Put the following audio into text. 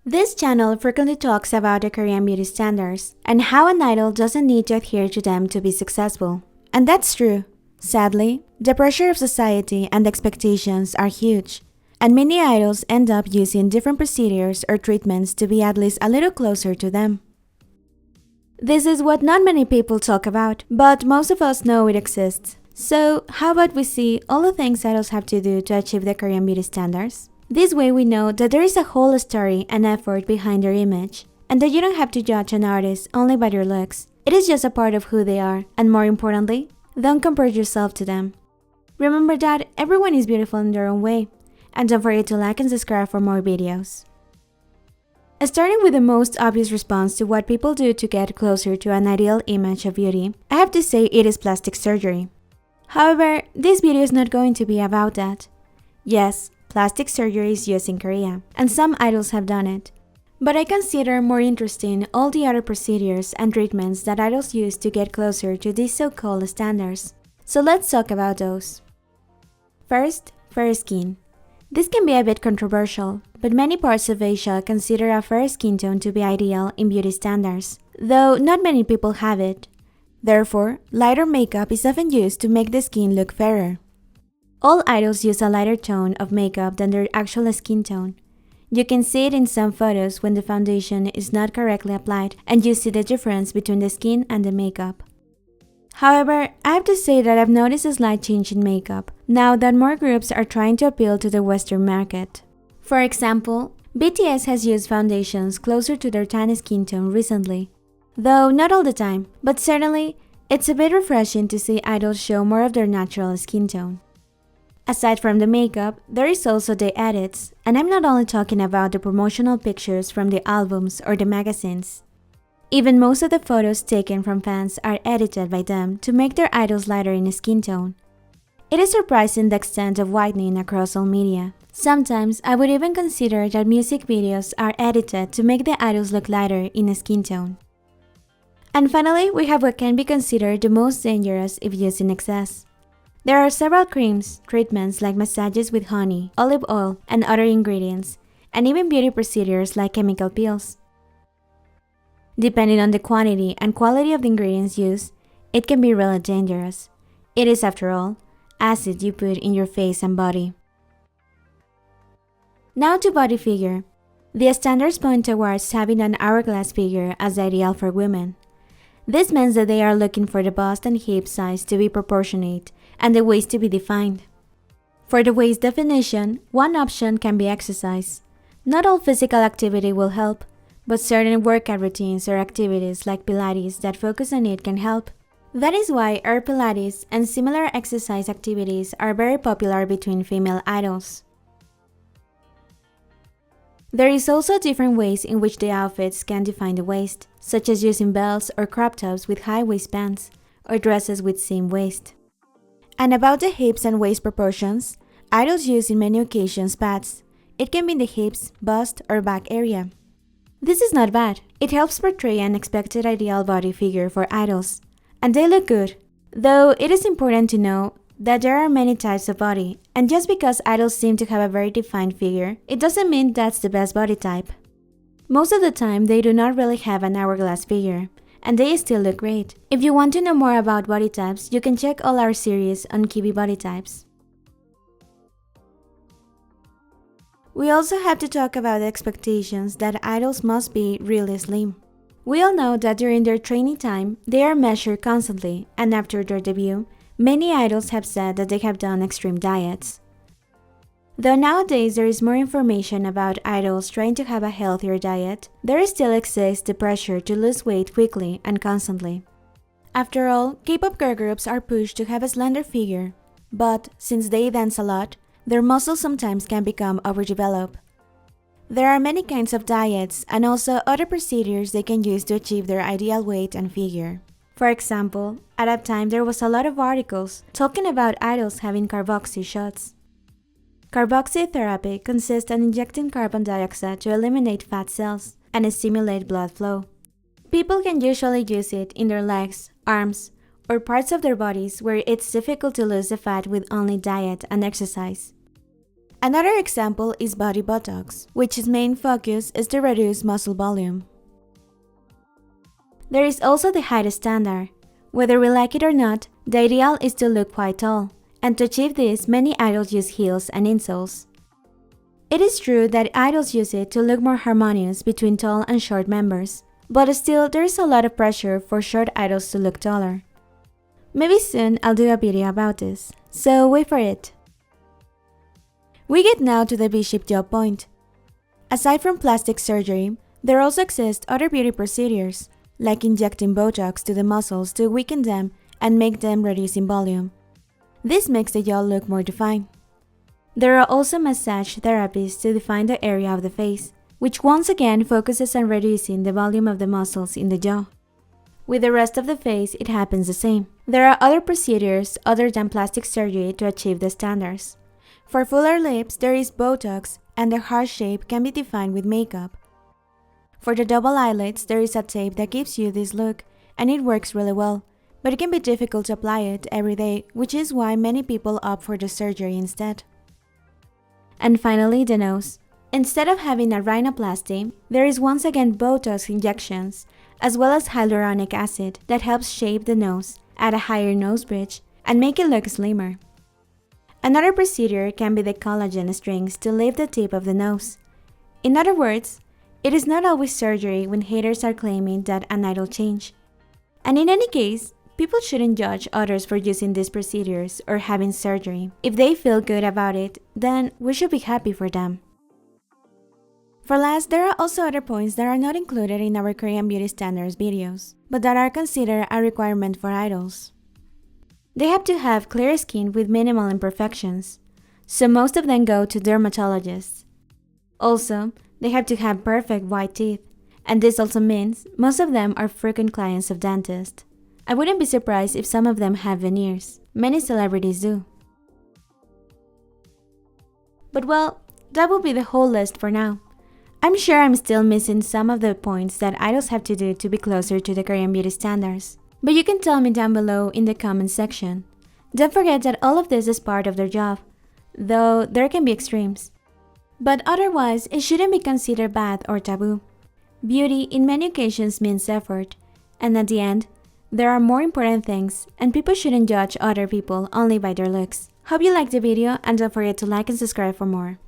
This channel frequently talks about the Korean beauty standards and how an idol doesn't need to adhere to them to be successful. And that's true. Sadly, the pressure of society and expectations are huge, and many idols end up using different procedures or treatments to be at least a little closer to them. This is what not many people talk about, but most of us know it exists. So, how about we see all the things idols have to do to achieve the Korean beauty standards? This way we know that there is a whole story and effort behind their image, and that you don't have to judge an artist only by their looks. It is just a part of who they are, and more importantly, don't compare yourself to them. Remember that everyone is beautiful in their own way, and don't forget to like and subscribe for more videos. Starting with the most obvious response to what people do to get closer to an ideal image of beauty, I have to say it is plastic surgery. However, this video is not going to be about that. Yes, plastic surgery is used in Korea, and some idols have done it. But I consider more interesting all the other procedures and treatments that idols use to get closer to these so-called standards. So let's talk about those. First, fair skin. This can be a bit controversial, but many parts of Asia consider a fair skin tone to be ideal in beauty standards, though not many people have it. Therefore, lighter makeup is often used to make the skin look fairer. All idols use a lighter tone of makeup than their actual skin tone. You can see it in some photos when the foundation is not correctly applied and you see the difference between the skin and the makeup. However, I have to say that I've noticed a slight change in makeup now that more groups are trying to appeal to the Western market. For example, BTS has used foundations closer to their tan skin tone recently. Though not all the time, but certainly, it's a bit refreshing to see idols show more of their natural skin tone. Aside from the makeup, there is also the edits, and I'm not only talking about the promotional pictures from the albums or the magazines. Even most of the photos taken from fans are edited by them to make their idols lighter in skin tone. It is surprising the extent of whitening across all media. Sometimes I would even consider that music videos are edited to make the idols look lighter in skin tone. And finally, we have what can be considered the most dangerous if used in excess. There are several creams, treatments like massages with honey, olive oil, and other ingredients, and even beauty procedures like chemical peels. Depending on the quantity and quality of the ingredients used, it can be really dangerous. It is, after all, acid you put in your face and body. Now to body figure. The standards point towards having an hourglass figure as the ideal for women. This means that they are looking for the bust and hip size to be proportionate and the waist to be defined. For the waist definition, one option can be exercise. Not all physical activity will help, but certain workout routines or activities like Pilates that focus on it can help. That is why air Pilates and similar exercise activities are very popular between female idols. There is also different ways in which the outfits can define the waist, such as using belts or crop tops with high waistbands, or dresses with seam waist. And about the hips and waist proportions, idols use in many occasions pads. It can be in the hips, bust, or back area. This is not bad. It helps portray an expected ideal body figure for idols, and they look good. Though it is important to know that there are many types of body, and just because idols seem to have a very defined figure, it doesn't mean that's the best body type. Most of the time, they do not really have an hourglass figure, and they still look great. If you want to know more about body types, you can check all our series on Kiwi body types. We also have to talk about the expectations that idols must be really slim. We all know that during their training time, they are measured constantly, and after their debut, many idols have said that they have done extreme diets. Though nowadays there is more information about idols trying to have a healthier diet, there still exists the pressure to lose weight quickly and constantly. After all, K-pop girl groups are pushed to have a slender figure, but since they dance a lot, their muscles sometimes can become overdeveloped. There are many kinds of diets and also other procedures they can use to achieve their ideal weight and figure. For example, at that time there was a lot of articles talking about idols having carboxy shots. Carboxy therapy consists in injecting carbon dioxide to eliminate fat cells and stimulate blood flow. People can usually use it in their legs, arms, or parts of their bodies where it's difficult to lose the fat with only diet and exercise. Another example is body Botox, which its main focus is to reduce muscle volume. There is also the height standard. Whether we like it or not, the ideal is to look quite tall, and to achieve this, many idols use heels and insoles. It is true that idols use it to look more harmonious between tall and short members, but still there is a lot of pressure for short idols to look taller. Maybe soon I'll do a video about this, so wait for it. We get now to the V-shaped jaw point. Aside from plastic surgery, there also exist other beauty procedures, like injecting Botox to the muscles to weaken them and make them reduce in volume. This makes the jaw look more defined. There are also massage therapies to define the area of the face, which once again focuses on reducing the volume of the muscles in the jaw. With the rest of the face, it happens the same. There are other procedures other than plastic surgery to achieve the standards. For fuller lips, there is Botox, and the heart shape can be defined with makeup. For the double eyelids, there is a tape that gives you this look, and it works really well, but it can be difficult to apply it every day, which is why many people opt for the surgery instead. And finally, the nose. Instead of having a rhinoplasty, there is once again Botox injections, as well as hyaluronic acid that helps shape the nose, add a higher nose bridge, and make it look slimmer. Another procedure can be the collagen strings to lift the tip of the nose. In other words, it is not always surgery when haters are claiming that an idol change. And in any case, people shouldn't judge others for using these procedures or having surgery. If they feel good about it, then we should be happy for them. For last, there are also other points that are not included in our Korean beauty standards videos, but that are considered a requirement for idols. They have to have clear skin with minimal imperfections, so most of them go to dermatologists. Also, they have to have perfect white teeth, and this also means most of them are frequent clients of dentists. I wouldn't be surprised if some of them have veneers. Many celebrities do. But well, that will be the whole list for now. I'm sure I'm still missing some of the points that idols have to do to be closer to the Korean beauty standards, but you can tell me down below in the comment section. Don't forget that all of this is part of their job, though there can be extremes. But otherwise, it shouldn't be considered bad or taboo. Beauty in many occasions means effort, and at the end, there are more important things, and people shouldn't judge other people only by their looks. Hope you liked the video, and don't forget to like and subscribe for more.